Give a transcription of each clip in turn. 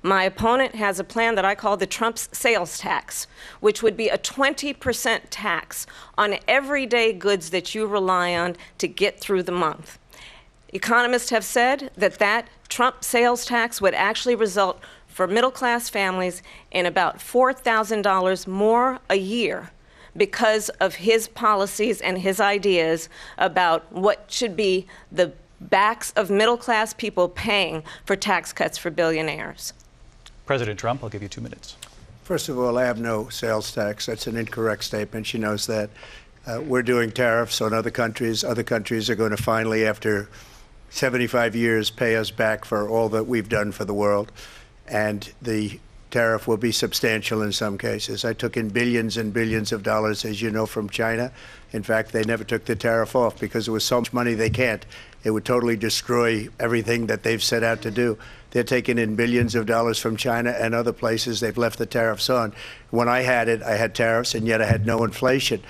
My opponent has a plan that I call the Trump's sales tax, which would be a 20% tax on everyday goods that you rely on to get through the month. Economists have said that that Trump sales tax would actually result for middle-class families in about $4,000 more a year because of his policies and his ideas about what should be the backs of middle-class people paying for tax cuts for billionaires. President Trump, I'll give you 2 minutes. First of all, I have no sales tax. That's an incorrect statement. She knows that. We're doing tariffs on other countries. Other countries are going to finally, after 75 years, pay us back for all that we've done for the world. And the tariff will be substantial in some cases. I took in billions and billions of dollars, as you know, from China. In fact, they never took the tariff off because there was so much money they can't. It would totally destroy everything that they've set out to do. They're taking in billions of dollars from China and other places. They've left the tariffs on. When I had it, I had tariffs, and yet I had no inflation.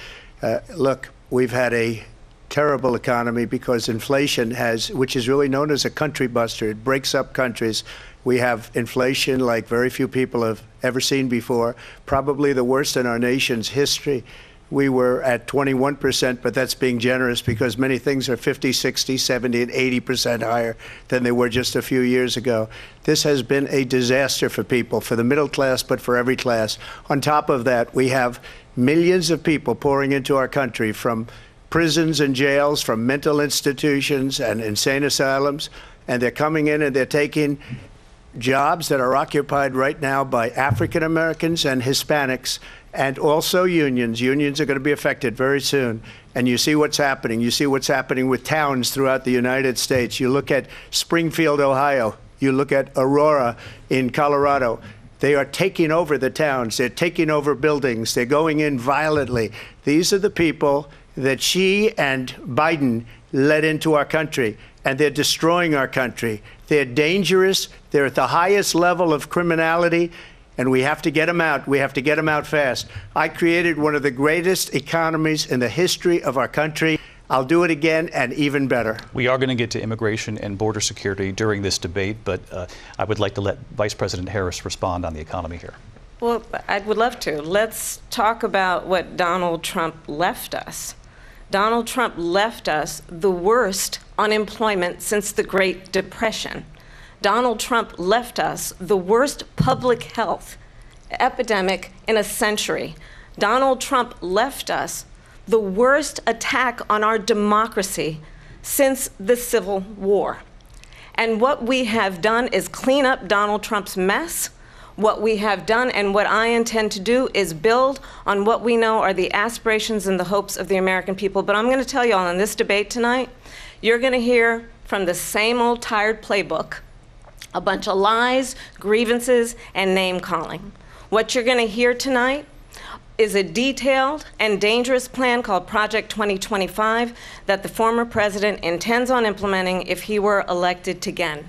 Look, we've had a terrible economy because inflation has, which is really known as a country buster. It breaks up countries. We have inflation like very few people have ever seen before, probably the worst in our nation's history. We were at 21%, but that's being generous because many things are 50, 60, 70, and 80% higher than they were just a few years ago. This has been a disaster for people, for the middle class, but for every class. On top of that, we have millions of people pouring into our country from prisons and jails, from mental institutions and insane asylums, and they're coming in and they're taking jobs that are occupied right now by African Americans and Hispanics, and also unions. Unions are going to be affected very soon. And you see what's happening. You see what's happening with towns throughout the United States. You look at Springfield, Ohio. You look at Aurora in Colorado. They are taking over the towns. They're taking over buildings. They're going in violently. These are the people that Xi and Biden led into our country, and they're destroying our country. They're dangerous. They're at the highest level of criminality, and we have to get them out. We have to get them out fast. I created one of the greatest economies in the history of our country. I'll do it again and even better. We are going to get to immigration and border security during this debate, but I would like to let Vice President Harris respond on the economy here. Well, I would love to. Let's talk about what Donald Trump left us. Donald Trump left us the worst unemployment since the Great Depression. Donald Trump left us the worst public health epidemic in a century. Donald Trump left us the worst attack on our democracy since the Civil War. And what we have done is clean up Donald Trump's mess. What we have done and what I intend to do is build on what we know are the aspirations and the hopes of the American people. But I'm going to tell you all in this debate tonight, you're going to hear from the same old tired playbook, a bunch of lies, grievances, and name-calling. What you're going to hear tonight is a detailed and dangerous plan called Project 2025 that the former president intends on implementing if he were elected again.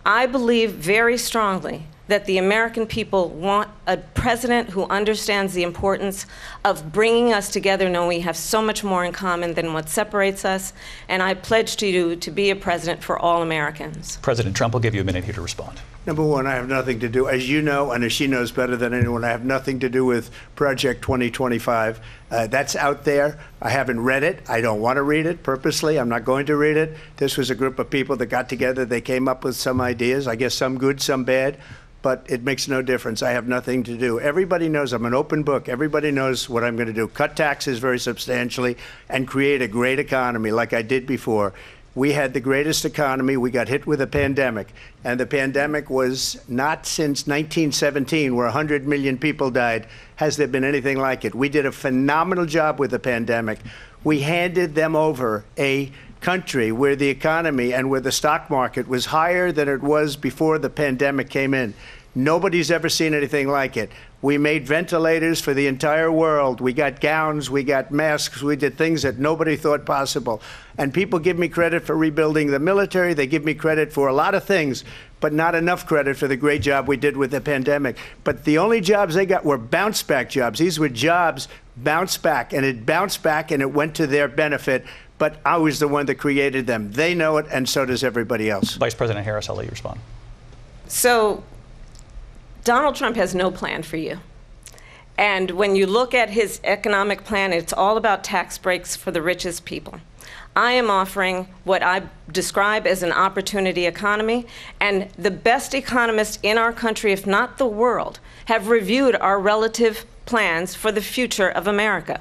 I believe very strongly that the American people want a president who understands the importance of bringing us together, knowing we have so much more in common than what separates us. And I pledge to you to be a president for all Americans. President Trump, will give you a minute here to respond. Number one, I have nothing to do, as you know, and as she knows better than anyone, I have nothing to do with Project 2025. That's out there. I haven't read it. I don't want to read it purposely. I'm not going to read it. This was a group of people that got together. They came up with some ideas, I guess some good, some bad. But it makes no difference. I have nothing to do. Everybody knows I'm an open book. Everybody knows what I'm going to do. Cut taxes very substantially and create a great economy like I did before. We had the greatest economy. We got hit with a pandemic. And the pandemic was not since 1917, where 100 million people died, has there been anything like it. We did a phenomenal job with the pandemic. We handed them over a country where the economy and where the stock market was higher than it was before the pandemic came in. Nobody's ever seen anything like it. We made ventilators for the entire world. We got gowns, we got masks, we did things that nobody thought possible. And people give me credit for rebuilding the military. They give me credit for a lot of things, but not enough credit for the great job we did with the pandemic. But the only jobs they got were bounce back jobs. These were jobs bounce back, and it bounced back and it went to their benefit. But I was the one that created them. They know it, and so does everybody else. Vice President Harris, I'll let you respond. So Donald Trump has no plan for you. And when you look at his economic plan, it's all about tax breaks for the richest people. I am offering what I describe as an opportunity economy, and the best economists in our country, if not the world, have reviewed our relative plans for the future of America.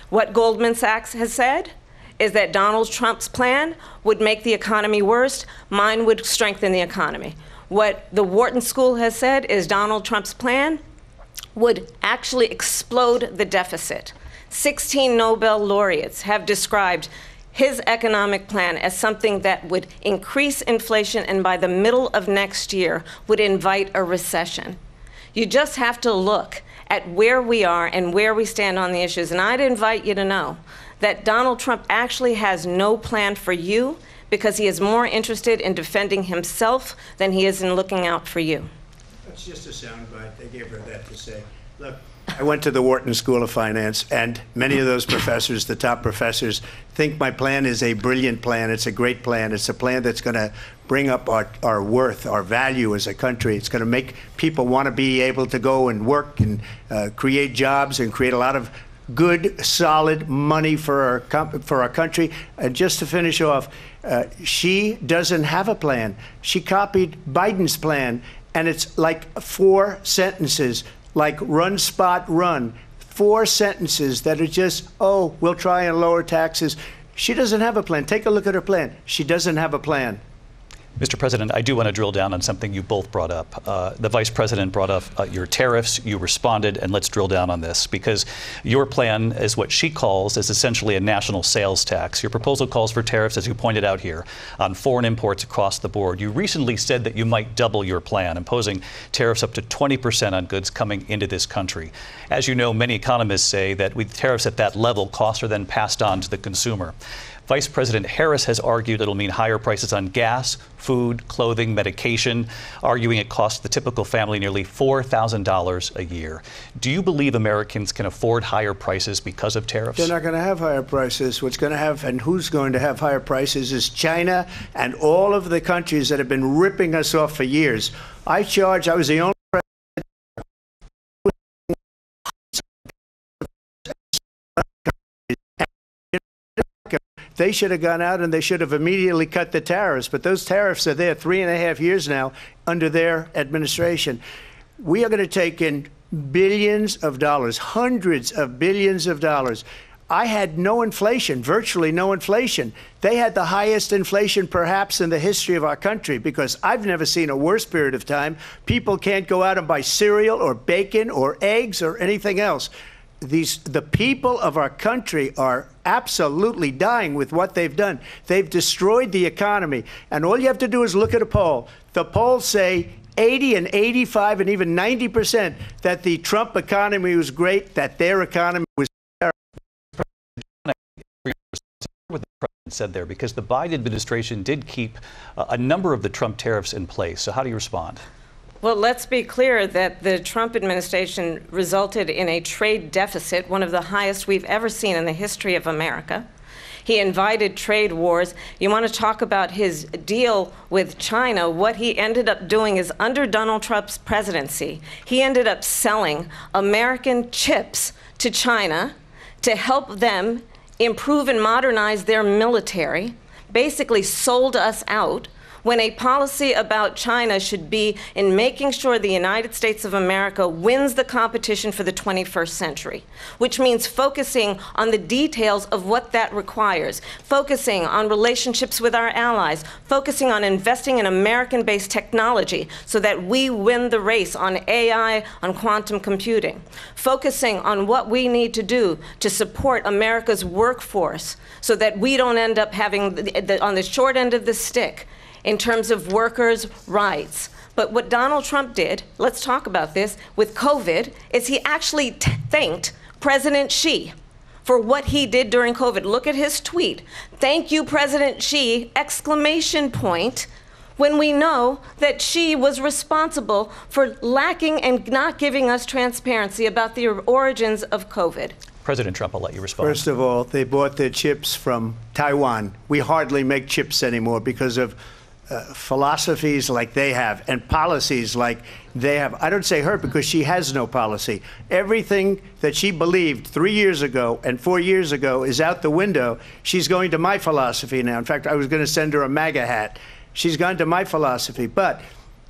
What Goldman Sachs has said is that Donald Trump's plan would make the economy worse, mine would strengthen the economy. What the Wharton School has said is Donald Trump's plan would actually explode the deficit. 16 Nobel laureates have described his economic plan as something that would increase inflation and by the middle of next year would invite a recession. You just have to look at where we are and where we stand on the issues. And I'd invite you to know that Donald Trump actually has no plan for you because he is more interested in defending himself than he is in looking out for you. That's just a soundbite. They gave her that to say. Look, I went to the Wharton School of Finance, and many of those professors, the top professors, think my plan is a brilliant plan. It's a great plan. It's a plan that's going to bring up our worth, our value as a country. It's going to make people want to be able to go and work and create jobs and create a lot of good, solid money for our country. And just to finish off, she doesn't have a plan. She copied Biden's plan, and it's like 4 sentences. Like run, spot, run. 4 sentences that are just, oh, we'll try and lower taxes. She doesn't have a plan. Take a look at her plan. She doesn't have a plan. Mr. President, I do want to drill down on something you both brought up. The Vice President brought up your tariffs. You responded, and let's drill down on this, because your plan is what she calls is essentially a national sales tax. Your proposal calls for tariffs, as you pointed out here, on foreign imports across the board. You recently said that you might double your plan, imposing tariffs up to 20% on goods coming into this country. As you know, many economists say that with tariffs at that level, costs are then passed on to the consumer. Vice President Harris has argued it'll mean higher prices on gas, food, clothing, medication, arguing it costs the typical family nearly $4,000 a year. Do you believe Americans can afford higher prices because of tariffs? They're not going to have higher prices. What's going to have, and who's going to have higher prices, is China and all of the countries that have been ripping us off for years. I was the only president. They should have gone out and they should have immediately cut the tariffs. But those tariffs are there 3.5 years now under their administration. We are going to take in billions of dollars, hundreds of billions of dollars. I had no inflation, virtually no inflation. They had the highest inflation perhaps in the history of our country, because I've never seen a worse period of time. People can't go out and buy cereal or bacon or eggs or anything else. The people of our country are absolutely dying with what they've done. They've destroyed the economy. And all you have to do is look at a poll. The polls say 80 and 85 and even 90% that the Trump economy was great, that their economy was terrible. What the president said there, because the Biden administration did keep a number of the Trump tariffs in place. So how do you respond? Well, let's be clear that the Trump administration resulted in a trade deficit, one of the highest we've ever seen in the history of America. He invited trade wars. You want to talk about his deal with China? What he ended up doing is, under Donald Trump's presidency, he ended up selling American chips to China to help them improve and modernize their military, basically sold us out, when a policy about China should be in making sure the United States of America wins the competition for the 21st century, which means focusing on the details of what that requires, focusing on relationships with our allies, focusing on investing in American-based technology so that we win the race on AI, on quantum computing, focusing on what we need to do to support America's workforce so that we don't end up having on the short end of the stick in terms of workers' rights. But what Donald Trump did, let's talk about this, with COVID, is he actually thanked President Xi for what he did during COVID. Look at his tweet. "Thank you, President Xi," exclamation point, when we know that Xi was responsible for lacking and not giving us transparency about the origins of COVID. President Trump, I'll let you respond. First of all, they bought their chips from Taiwan. We hardly make chips anymore because of philosophies like they have and policies like they have. I don't say her because she has no policy. Everything that she believed 3 years ago and 4 years ago is out the window. She's going to my philosophy now. In fact, I was going to send her a MAGA hat. She's gone to my philosophy. But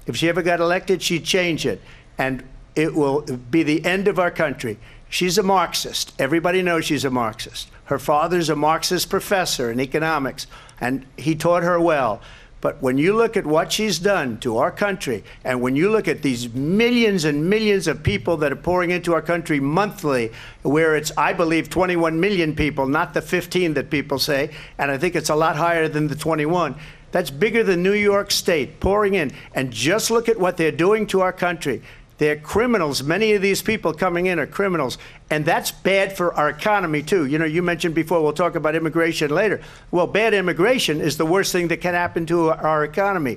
if she ever got elected, she'd change it. And it will be the end of our country. She's a Marxist. Everybody knows she's a Marxist. Her father's a Marxist professor in economics, and he taught her well. But when you look at what she's done to our country, and when you look at these millions and millions of people that are pouring into our country monthly, where it's, I believe, 21 million people, not the 15 that people say, and I think it's a lot higher than the 21. That's bigger than New York State pouring in. And just look at what they're doing to our country. They're criminals. Many of these people coming in are criminals. And that's bad for our economy, too. You know, you mentioned before, we'll talk about immigration later. Well, bad immigration is the worst thing that can happen to our economy.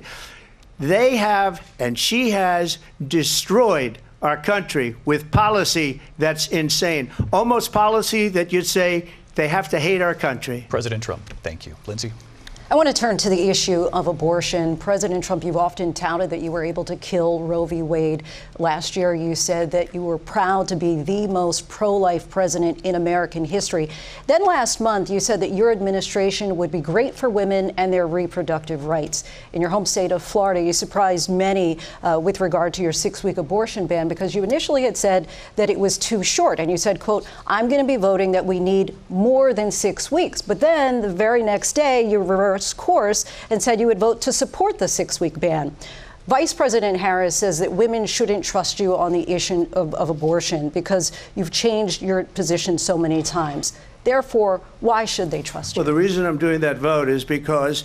They have, and she has, destroyed our country with policy that's insane. Almost policy that you'd say they have to hate our country. President Trump, thank you. Lindsay? I want to turn to the issue of abortion. President Trump, you've often touted that you were able to kill Roe v. Wade. Last year, you said that you were proud to be the most pro-life president in American history. Then last month, you said that your administration would be great for women and their reproductive rights. In your home state of Florida, you surprised many with regard to your 6-week abortion ban because you initially had said that it was too short. And you said, quote, I'm going to be voting that we need more than 6 weeks. But then the very next day, you reversed course and said you would vote to support the 6-week ban. Vice President Harris says that women shouldn't trust you on the issue of abortion because you've changed your position so many times. Therefore, why should they trust you? Well, the reason I'm doing that vote is because